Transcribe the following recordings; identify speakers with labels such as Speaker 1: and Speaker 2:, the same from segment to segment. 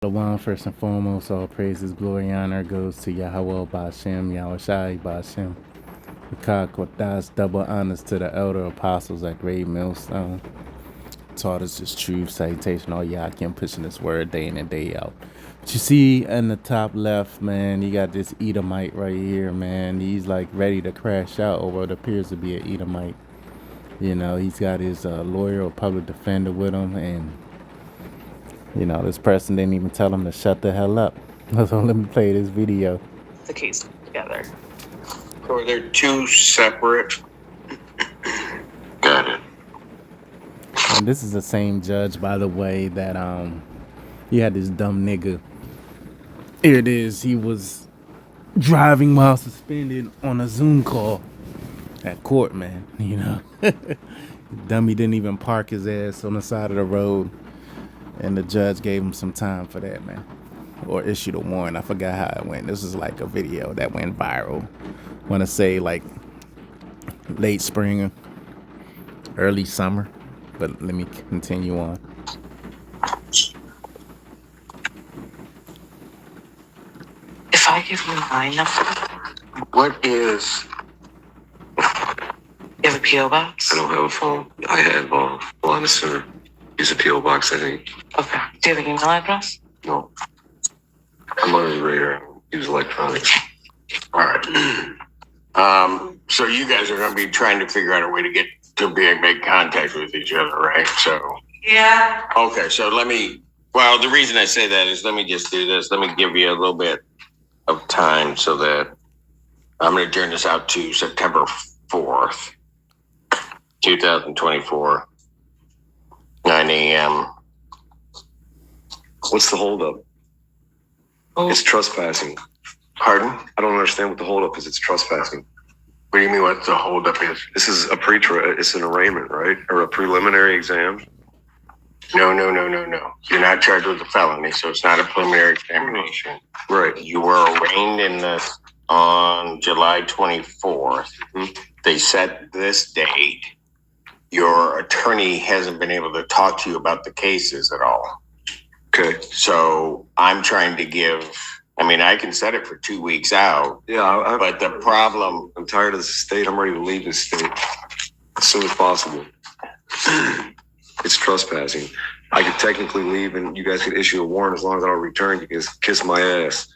Speaker 1: One, first and foremost, all praises, glory, honor goes to Yahweh Ba'Shem, Yahushai Ba'Shem. Kodas, double honors to the elder apostles at Great Millstone. Taught us this truth, salutation, all Yakim pushing this word day in and day out. But you see in the top left, man, you got this Edomite right here, man. He's like ready to crash out over what appears to be an Edomite. You know, he's got his lawyer or public defender with him, and you know, this person didn't even tell him to shut the hell up. So let me play this video.
Speaker 2: The case together.
Speaker 3: So are there two separate? Got it.
Speaker 1: And this is the same judge, by the way, that he had this dumb nigga. Here it is. He was driving while suspended on a Zoom call at court, man. You know, dummy didn't even park his ass on the side of the road, and the judge gave him some time for that, man, or issued a warrant. I forgot how it went. This is like a video that went viral. Want to say like late spring, early summer, but let me continue on.
Speaker 2: If I give you my number,
Speaker 3: What is?
Speaker 2: you have a P.O. box?
Speaker 4: I don't have a phone. I have on the center. Use a P.O. box, I think.
Speaker 2: Okay. Do you have an email address?
Speaker 4: No. I'm on his radar. Use electronics.
Speaker 3: All right. So you guys are going to be trying to figure out a way to get to make contact with each other, right? So.
Speaker 2: Yeah.
Speaker 3: Okay. So the reason I say that is let me just do this. Let me give you a little bit of time so that I'm going to turn this out to September 4th, 2024, 9 a.m.
Speaker 4: What's the holdup?
Speaker 2: Oh.
Speaker 4: It's trespassing.
Speaker 3: Pardon?
Speaker 4: I don't understand what the holdup is. It's trespassing.
Speaker 3: What do you mean what the holdup is?
Speaker 4: This is it's an arraignment, right? Or a preliminary exam?
Speaker 3: No. You're not charged with a felony, so it's not a preliminary examination.
Speaker 4: Right.
Speaker 3: You were arraigned in this on July 24th.
Speaker 4: Mm-hmm.
Speaker 3: They set this date. Your attorney hasn't been able to talk to you about the cases at all.
Speaker 4: Okay.
Speaker 3: So I'm trying to I can set it for 2 weeks out.
Speaker 4: Yeah,
Speaker 3: but the problem...
Speaker 4: I'm tired of this state. I'm ready to leave this state as soon as possible. It's trespassing. I could technically leave and you guys could issue a warrant as long as I don't return. You can kiss my ass.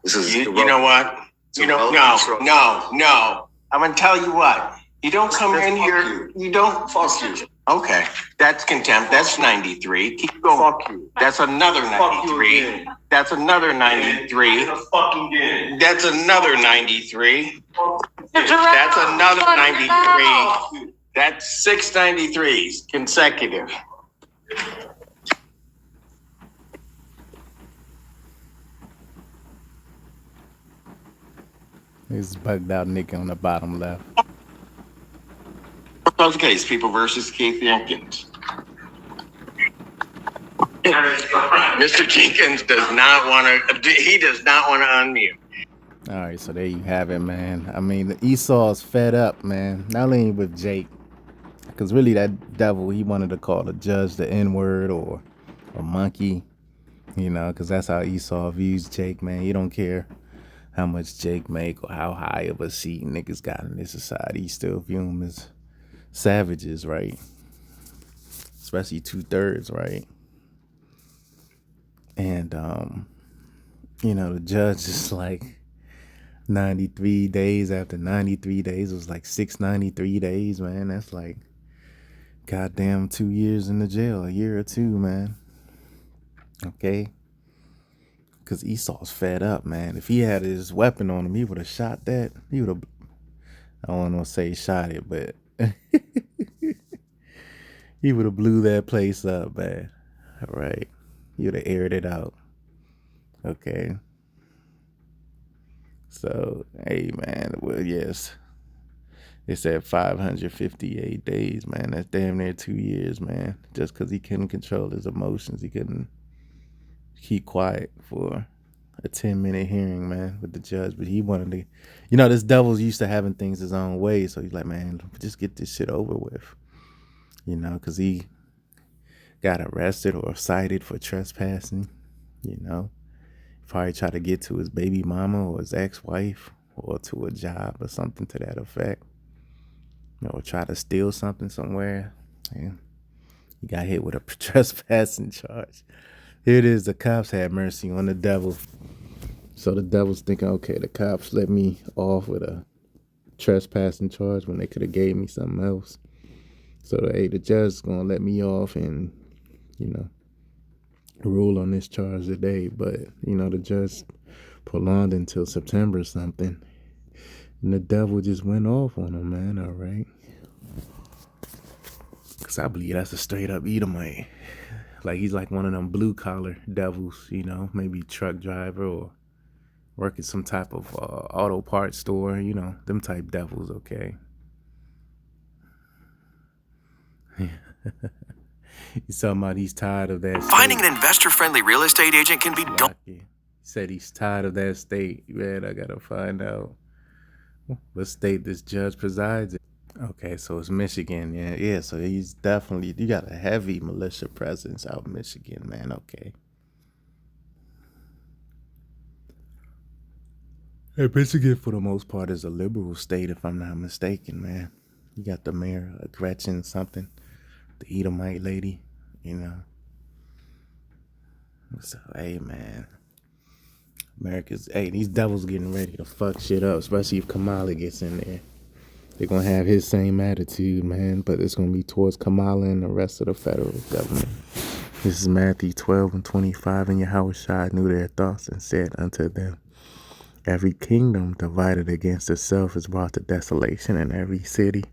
Speaker 4: This is
Speaker 3: you know what? No. I'm going to tell you what. You don't come in here. You don't.
Speaker 4: Fuck you.
Speaker 3: Okay. That's contempt. That's 93. Keep going.
Speaker 4: Fuck you.
Speaker 3: That's another 93. That's another 93. That's another 93. That's another 93. That's 6 93s consecutive.
Speaker 1: This bugged out nigga on the bottom left.
Speaker 3: Proposed case, People versus Keith Jenkins. Mr. Jenkins does not want to unmute.
Speaker 1: All right, so there you have it, man. I mean, the Esau's fed up, man. Not only with Jake, because really that devil, he wanted to call the judge the N-word or a monkey, you know, because that's how Esau views Jake, man. He don't care how much Jake make or how high of a seat niggas got in this society. He still view them as savages, right? Especially 2/3, right? And you know, the judge is like 93 days after 93 days. It was like 693 days, man. That's like goddamn 2 years in the jail, a year or two, man. Okay? Because Esau's fed up, man. If he had his weapon on him, he would have shot that. He would have, I don't want to say shot it, but he would have blew that place up, man. All right. He would have aired it out. Okay. So, hey, man. Well, yes. They said 558 days, man. That's damn near 2 years, man. Just because he couldn't control his emotions. He couldn't keep quiet for a 10-minute hearing, man, with the judge. But he wanted to, you know, this devil's used to having things his own way. So he's like, man, just get this shit over with. You know, because he got arrested or cited for trespassing. You know, probably try to get to his baby mama or his ex-wife or to a job or something to that effect. Or try to steal something somewhere. Yeah. He got hit with a trespassing charge. Here it is. The cops had mercy on the devil. So the devil's thinking, okay, the cops let me off with a trespassing charge when they could have gave me something else. So the judge is gonna let me off and, rule on this charge today. But the judge prolonged until September or something, and the devil just went off on him, man. All right, because I believe that's a straight up Edomite. Like he's like one of them blue collar devils, maybe truck driver or working some type of auto parts store, them type devils. Okay. He's talking about he's tired of that.
Speaker 5: Finding an investor-friendly real estate agent can be
Speaker 1: He said he's tired of that state. Man, I gotta find out what state this judge presides in. Okay, so it's Michigan. Yeah. So he's definitely, you got a heavy militia presence out in Michigan, man. Okay. Hey, Michigan, for the most part, is a liberal state, if I'm not mistaken, man. You got the mayor, Gretchen something, the Edomite lady, So, hey, man. These devils getting ready to fuck shit up, especially if Kamala gets in there. They're going to have his same attitude, man, but it's going to be towards Kamala and the rest of the federal government. This is Matthew 12:25, and Yahushua knew their thoughts and said unto them, every kingdom divided against itself is brought to desolation, and every city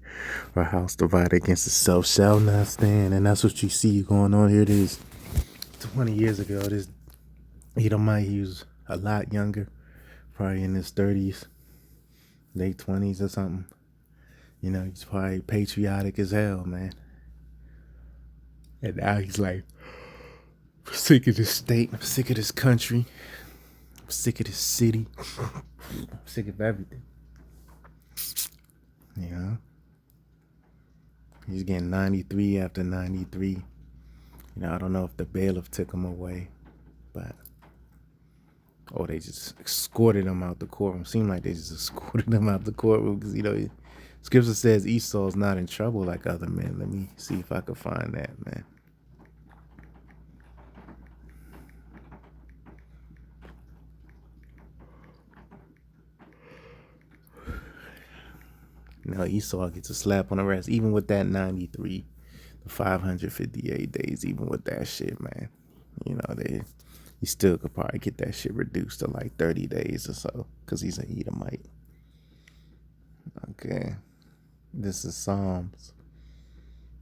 Speaker 1: or house divided against itself shall not stand. And that's what you see going on here. It is 20 years ago. This Edomite, he was a lot younger, probably in his 30s, late 20s or something. He's probably patriotic as hell, man. And now he's like, I'm sick of this state. I'm sick of this country. I'm sick of this city. I'm sick of everything. He's getting 93 after 93. I don't know if the bailiff took him away, but they just escorted him out the courtroom. Seemed like they just escorted him out the courtroom because Scripture says Esau's not in trouble like other men. Let me see if I can find that, man. Esau gets a slap on the wrist, even with that 93, the 558 days, even with that shit, man. He still could probably get that shit reduced to like 30 days or so, because he's an Edomite. Okay. This is Psalms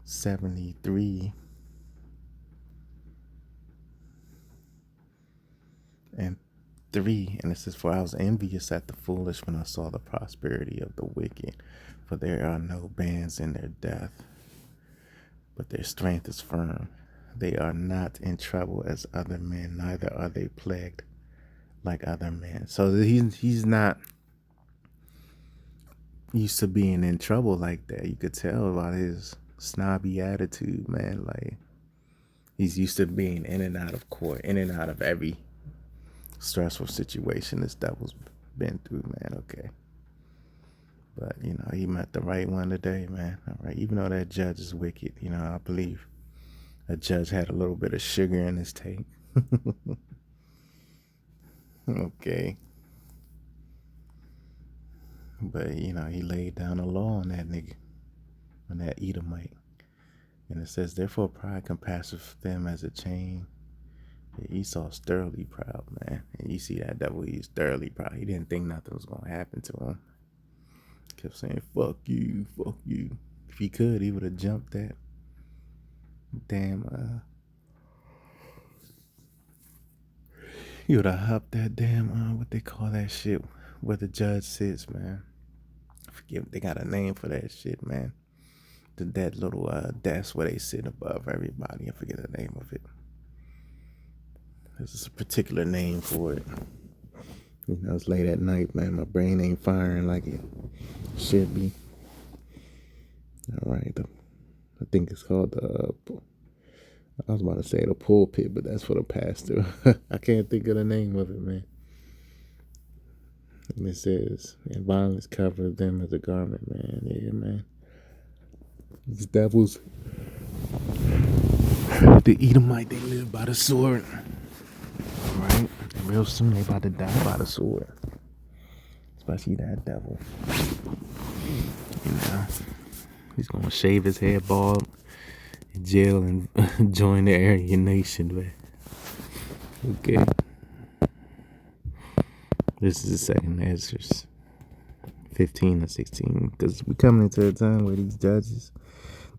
Speaker 1: 73 and 3, and it says, for I was envious at the foolish when I saw the prosperity of the wicked, for there are no bands in their death, but their strength is firm. They are not in trouble as other men, neither are they plagued like other men. So he's not used to being in trouble like that. You could tell by his snobby attitude, man. Like, he's used to being in and out of court, in and out of every stressful situation this devil's been through, man. Okay. But, he met the right one today, man. All right. Even though that judge is wicked, I believe a judge had a little bit of sugar in his tank. Okay. But, he laid down the law on that nigga, on that Edomite. And it says, therefore pride compasseth them as a chain. Yeah, Esau's thoroughly proud, man. And you see that devil, he's thoroughly proud. He didn't think nothing was going to happen to him. Kept saying, fuck you, fuck you. If he could, he would have jumped that damn, he would have hopped that damn, what they call that shit, where the judge sits, man. Forget, they got a name for that shit, man. That little desk where they sit above everybody. I forget the name of it. There's a particular name for it. It's late at night, man. My brain ain't firing like it should be. All right. I think it's called I was about to say the pulpit, but that's for the pastor. I can't think of the name of it, man. And it says, and violence covered them as a garment, man. Yeah, man. These devils, the Edomite, they live by the sword. Right? And real soon they about to die by the sword. Especially that devil. You know, he's gonna shave his head bald in jail and join the Aryan nation, man. Okay. This is the second answers. 15 or 16. Because we're coming into a time where these judges,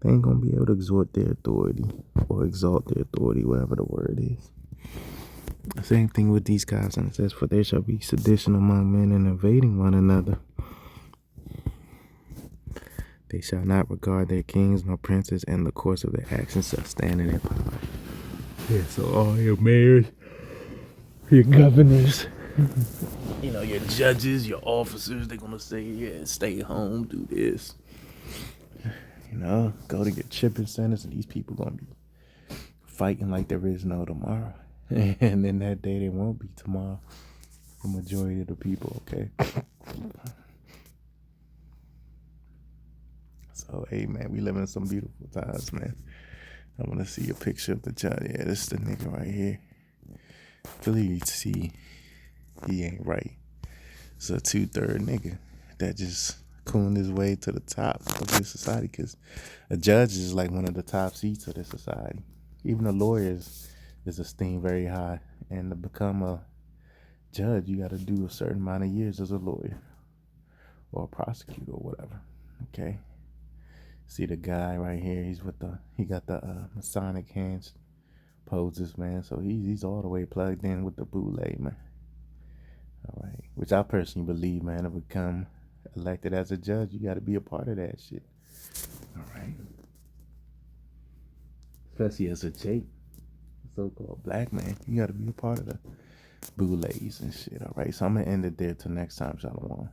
Speaker 1: they ain't gonna be able to exhort their authority or exalt their authority, whatever the word is. Same thing with these guys, and it says, for there shall be sedition among men and invading one another. They shall not regard their kings nor princes, and the course of their actions shall stand in their power. Yeah, so all your mayors, your governors, you know, your judges, your officers, they're gonna say, yeah, stay home, do this. You know, go to your shipping centers, and these people gonna be fighting like there is no tomorrow. And then that day there won't be tomorrow. The majority of the people, okay? So, hey, man, we living in some beautiful times, man. I want to see a picture of the judge. Yeah, this is the nigga right here. Clearly see he ain't right. It's a 2/3 nigga that just cooned his way to the top of this society, because a judge is like one of the top seats of this society. Even a lawyer is esteemed very high. And to become a judge, you got to do a certain amount of years as a lawyer or a prosecutor or whatever. Okay. See the guy right here, he got the Masonic hands poses, man. So he's all the way plugged in with the boule, man. All right. Which I personally believe, man, to become elected as a judge, you got to be a part of that shit. All right. Especially as a Jake, so-called black man, you got to be a part of the boules and shit. All right. So I'm going to end it there till next time. Shalom.